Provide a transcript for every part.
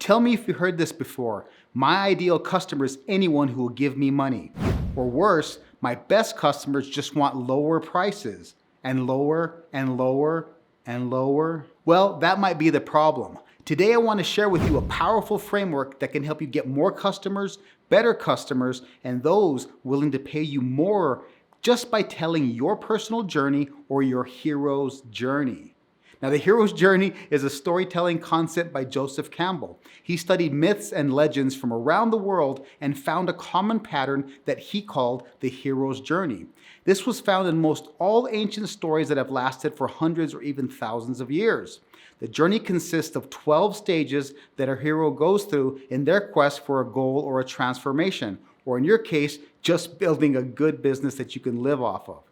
tell me if you heard this before. My ideal customer is anyone who will give me money. Or worse, my best customers just want lower prices and lower and lower and lower. Well, that might be the problem. Today, I want to share with you a powerful framework that can help you get more customers, better customers, and those willing to pay you more just by telling your personal journey or your hero's journey. Now, the hero's journey is a storytelling concept by Joseph Campbell. He studied myths and legends from around the world and found a common pattern that he called the hero's journey. This was found in most all ancient stories that have lasted for hundreds or even thousands of years. The journey consists of 12 stages that a hero goes through in their quest for a goal or a transformation, or in your case, just building a good business that you can live off of.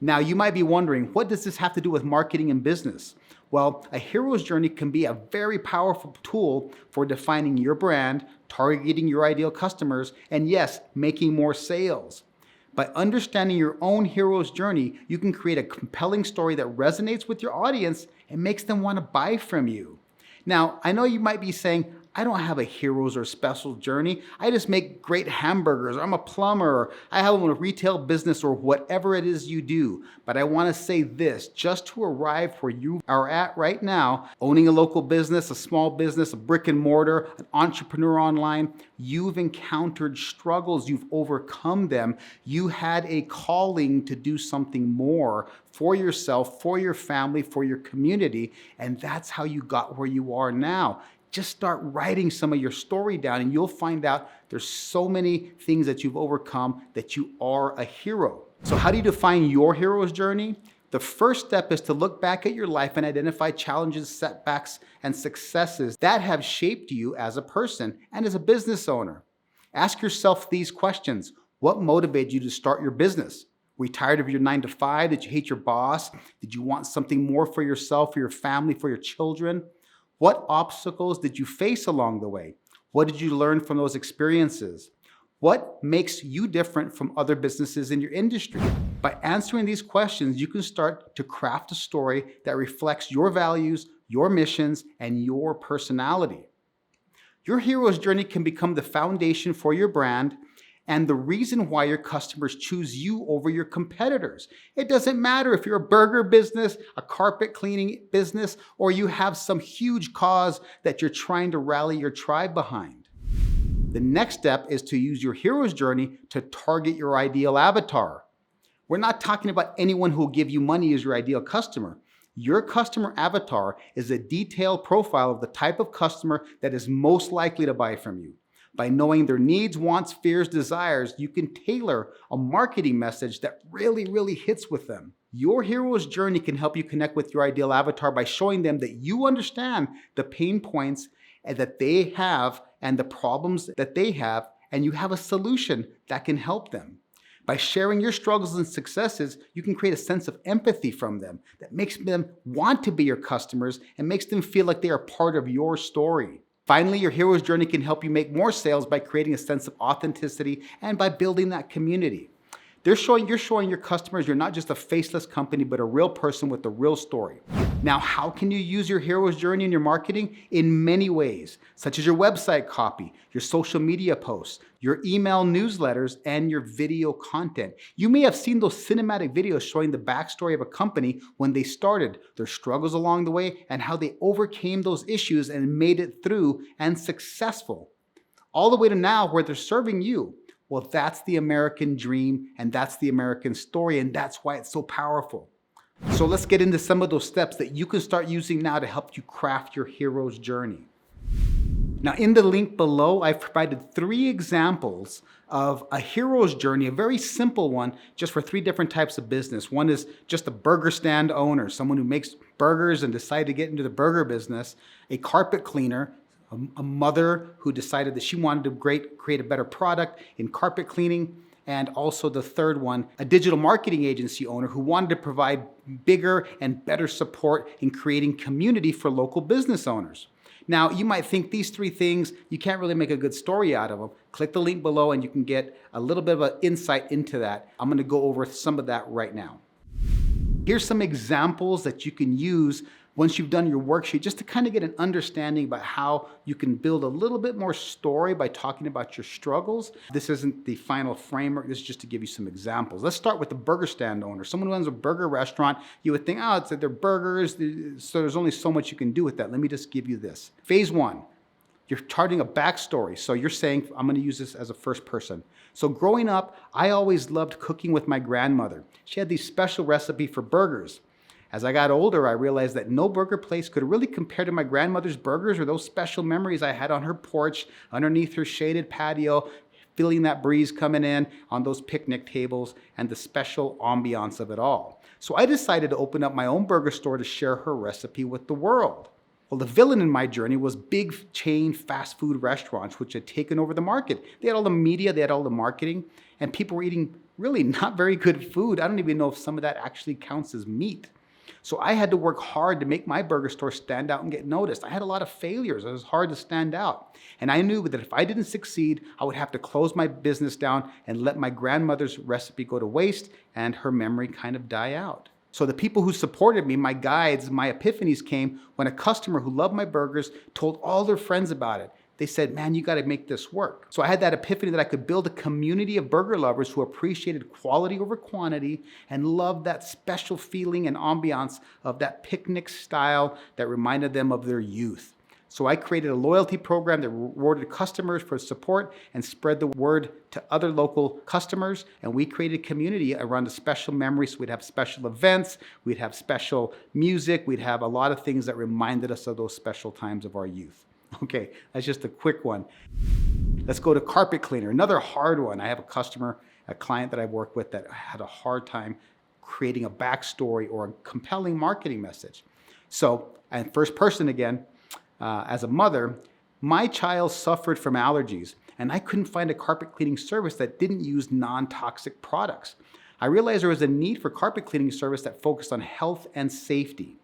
Now, you might be wondering, what does this have to do with marketing and business? Well, a hero's journey can be a very powerful tool for defining your brand, targeting your ideal customers, and yes, making more sales. By understanding your own hero's journey, you can create a compelling story that resonates with your audience and makes them want to buy from you. Now, I know you might be saying, I don't have a hero's or special journey. I just make great hamburgers, or I'm a plumber, or I have a retail business, or whatever it is you do. But I want to say this, just to arrive where you are at right now, owning a local business, a small business, a brick and mortar, an entrepreneur online, you've encountered struggles, you've overcome them. You had a calling to do something more for yourself, for your family, for your community, and that's how you got where you are now. Just start writing some of your story down and you'll find out there's so many things that you've overcome that you are a hero. So how do you define your hero's journey? The first step is to look back at your life and identify challenges, setbacks, and successes that have shaped you as a person and as a business owner. Ask yourself these questions. What motivated you to start your business? Were you tired of your 9-to-5? Did you hate your boss? Did you want something more for yourself, for your family, for your children? What obstacles did you face along the way? What did you learn from those experiences? What makes you different from other businesses in your industry? By answering these questions, you can start to craft a story that reflects your values, your missions, and your personality. Your hero's journey can become the foundation for your brand and the reason why your customers choose you over your competitors. It doesn't matter if you're a burger business, a carpet cleaning business, or you have some huge cause that you're trying to rally your tribe behind. The next step is to use your hero's journey to target your ideal avatar. We're not talking about anyone who will give you money as your ideal customer. Your customer avatar is a detailed profile of the type of customer that is most likely to buy from you. By knowing their needs, wants, fears, desires, you can tailor a marketing message that really hits with them. Your hero's journey can help you connect with your ideal avatar by showing them that you understand the pain points that they have and the problems that they have, and you have a solution that can help them. By sharing your struggles and successes, you can create a sense of empathy from them that makes them want to be your customers and makes them feel like they are part of your story. Finally, your hero's journey can help you make more sales by creating a sense of authenticity and by building that community. You're showing your customers you're not just a faceless company, but a real person with a real story. Now, how can you use your hero's journey in your marketing? In many ways, such as your website copy, your social media posts, your email newsletters, and your video content. You may have seen those cinematic videos showing the backstory of a company when they started, their struggles along the way, and how they overcame those issues and made it through and successful. All the way to now where they're serving you. Well, that's the American dream, and that's the American story, and that's why it's so powerful. So let's get into some of those steps that you can start using now to help you craft your hero's journey. Now, in the link below, I've provided 3 examples of a hero's journey, a very simple one, just for 3 different types of business. One is just a burger stand owner, someone who makes burgers and decided to get into the burger business, a carpet cleaner, a mother who decided that she wanted to create a better product in carpet cleaning, and also the third one, a digital marketing agency owner who wanted to provide bigger and better support in creating community for local business owners. Now, you might think these 3 things, you can't really make a good story out of them. Click the link below and you can get a little bit of an insight into that. I'm going to go over some of that right now. Here's some examples that you can use once you've done your worksheet, just to kind of get an understanding about how you can build a little bit more story by talking about your struggles. This isn't the final framework. This is just to give you some examples. Let's start with the burger stand owner. Someone who owns a burger restaurant, you would think, oh, they're burgers, so there's only so much you can do with that. Let me just give you this. Phase one, you're charting a backstory. So you're saying, I'm going to use this as a first person. So growing up, I always loved cooking with my grandmother. She had these special recipe for burgers. As I got older, I realized that no burger place could really compare to my grandmother's burgers or those special memories I had on her porch, underneath her shaded patio, feeling that breeze coming in on those picnic tables and the special ambiance of it all. So I decided to open up my own burger store to share her recipe with the world. Well, the villain in my journey was big chain fast food restaurants, which had taken over the market. They had all the media, they had all the marketing, and people were eating really not very good food. I don't even know if some of that actually counts as meat. So I had to work hard to make my burger store stand out and get noticed. I had a lot of failures. It was hard to stand out. And I knew that if I didn't succeed, I would have to close my business down and let my grandmother's recipe go to waste and her memory kind of die out. So the people who supported me, my guides, my epiphanies came when a customer who loved my burgers told all their friends about it. They said, man, you got to make this work. So I had that epiphany that I could build a community of burger lovers who appreciated quality over quantity and loved that special feeling and ambiance of that picnic style that reminded them of their youth. So I created a loyalty program that rewarded customers for support and spread the word to other local customers. And we created a community around the special memories. We'd have special events, we'd have special music, we'd have a lot of things that reminded us of those special times of our youth. Okay, that's just a quick one. Let's go to carpet cleaner, another hard one. I have a client that I've worked with that had a hard time creating a backstory or a compelling marketing message. So, and first person again, as a mother, my child suffered from allergies and I couldn't find a carpet cleaning service that didn't use non-toxic products. I realized there was a need for carpet cleaning service that focused on health and safety.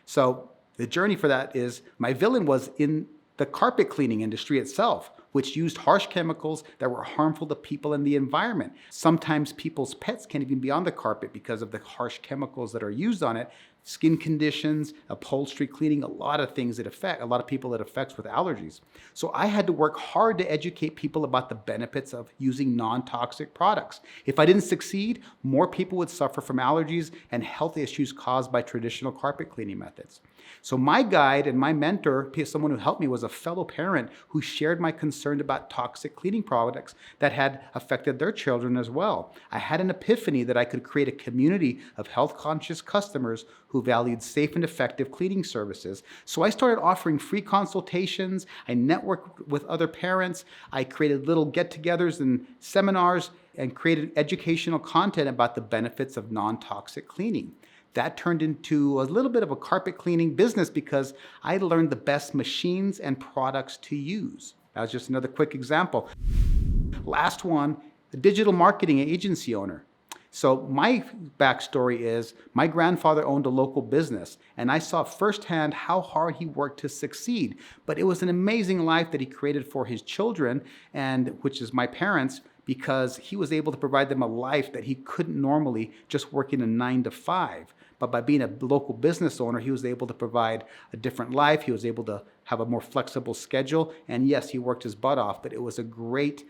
So the journey for that is my villain was in the carpet cleaning industry itself, which used harsh chemicals that were harmful to people and the environment. Sometimes people's pets can't even be on the carpet because of the harsh chemicals that are used on it. Skin conditions, upholstery cleaning, a lot of things that affect, a lot of people it affects with allergies. So I had to work hard to educate people about the benefits of using non-toxic products. If I didn't succeed, more people would suffer from allergies and health issues caused by traditional carpet cleaning methods. So my guide and my mentor, someone who helped me, was a fellow parent who shared my concern about toxic cleaning products that had affected their children as well. I had an epiphany that I could create a community of health-conscious customers who valued safe and effective cleaning services. So I started offering free consultations. I networked with other parents. I created little get-togethers and seminars and created educational content about the benefits of non-toxic cleaning. That turned into a little bit of a carpet cleaning business because I learned the best machines and products to use. That was just another quick example. Last one, a digital marketing agency owner. So my backstory is my grandfather owned a local business and I saw firsthand how hard he worked to succeed. But it was an amazing life that he created for his children, and which is my parents, because he was able to provide them a life that he couldn't normally just working a 9 to 5. But by being a local business owner, he was able to provide a different life. He was able to have a more flexible schedule. And yes, he worked his butt off, but it was a great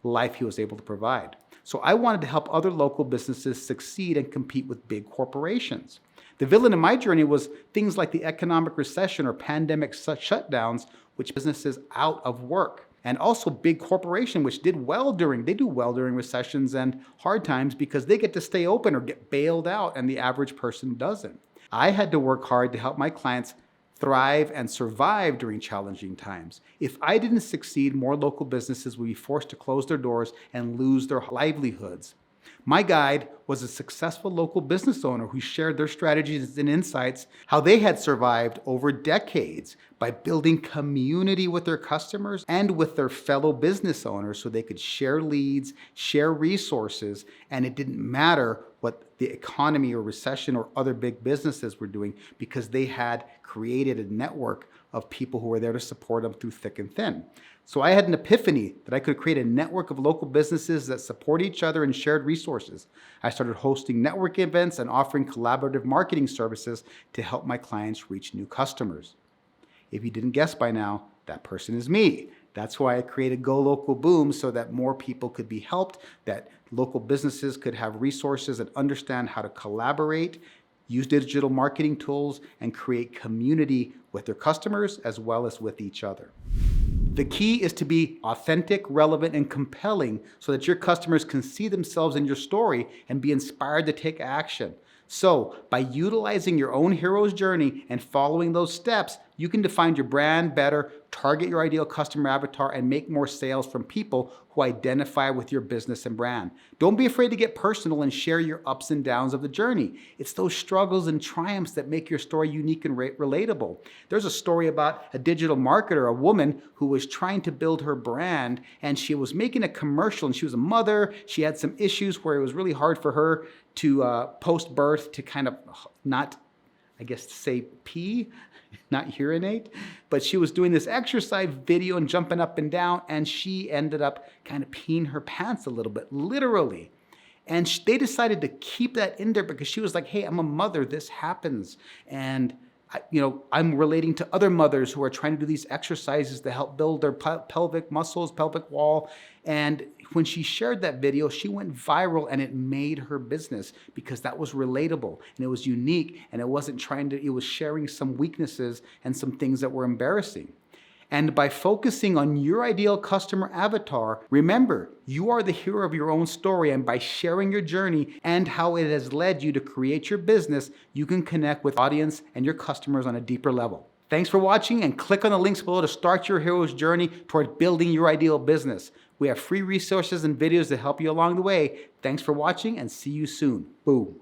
life he was able to provide. So I wanted to help other local businesses succeed and compete with big corporations. The villain in my journey was things like the economic recession or pandemic shutdowns, which businesses out of work. And also big corporation, which do well during recessions and hard times because they get to stay open or get bailed out and the average person doesn't. I had to work hard to help my clients thrive and survive during challenging times. If I didn't succeed, more local businesses would be forced to close their doors and lose their livelihoods. My guide was a successful local business owner who shared their strategies and insights, how they had survived over decades by building community with their customers and with their fellow business owners so they could share leads, share resources, and it didn't matter what the economy or recession or other big businesses were doing because they had created a network of people who were there to support them through thick and thin. So I had an epiphany that I could create a network of local businesses that support each other and shared resources. I started hosting network events and offering collaborative marketing services to help my clients reach new customers. If you didn't guess by now, that person is me. That's why I created Go Local Boom, so that more people could be helped, that local businesses could have resources and understand how to collaborate, use digital marketing tools, and create community with their customers as well as with each other. The key is to be authentic, relevant, and compelling so that your customers can see themselves in your story and be inspired to take action. So, by utilizing your own hero's journey and following those steps, you can define your brand better, target your ideal customer avatar, and make more sales from people who identify with your business and brand. Don't be afraid to get personal and share your ups and downs of the journey. It's those struggles and triumphs that make your story unique and relatable. There's a story about a digital marketer, a woman who was trying to build her brand, and she was making a commercial, and she was a mother. She had some issues where it was really hard for her to post-birth to kind of not, I guess, say pee, not urinate, but she was doing this exercise video and jumping up and down, and she ended up kind of peeing her pants a little bit, literally. And they decided to keep that in there because she was like, hey, I'm a mother, this happens. And I'm relating to other mothers who are trying to do these exercises to help build their pelvic muscles, pelvic wall. And when she shared that video, she went viral, and it made her business because that was relatable and it was unique, and it wasn't it was sharing some weaknesses and some things that were embarrassing. And by focusing on your ideal customer avatar, remember, you are the hero of your own story, and by sharing your journey and how it has led you to create your business, you can connect with audience and your customers on a deeper level. Thanks for watching, and click on the links below to start your hero's journey toward building your ideal business. We have free resources and videos to help you along the way. Thanks for watching, and see you soon. Boom.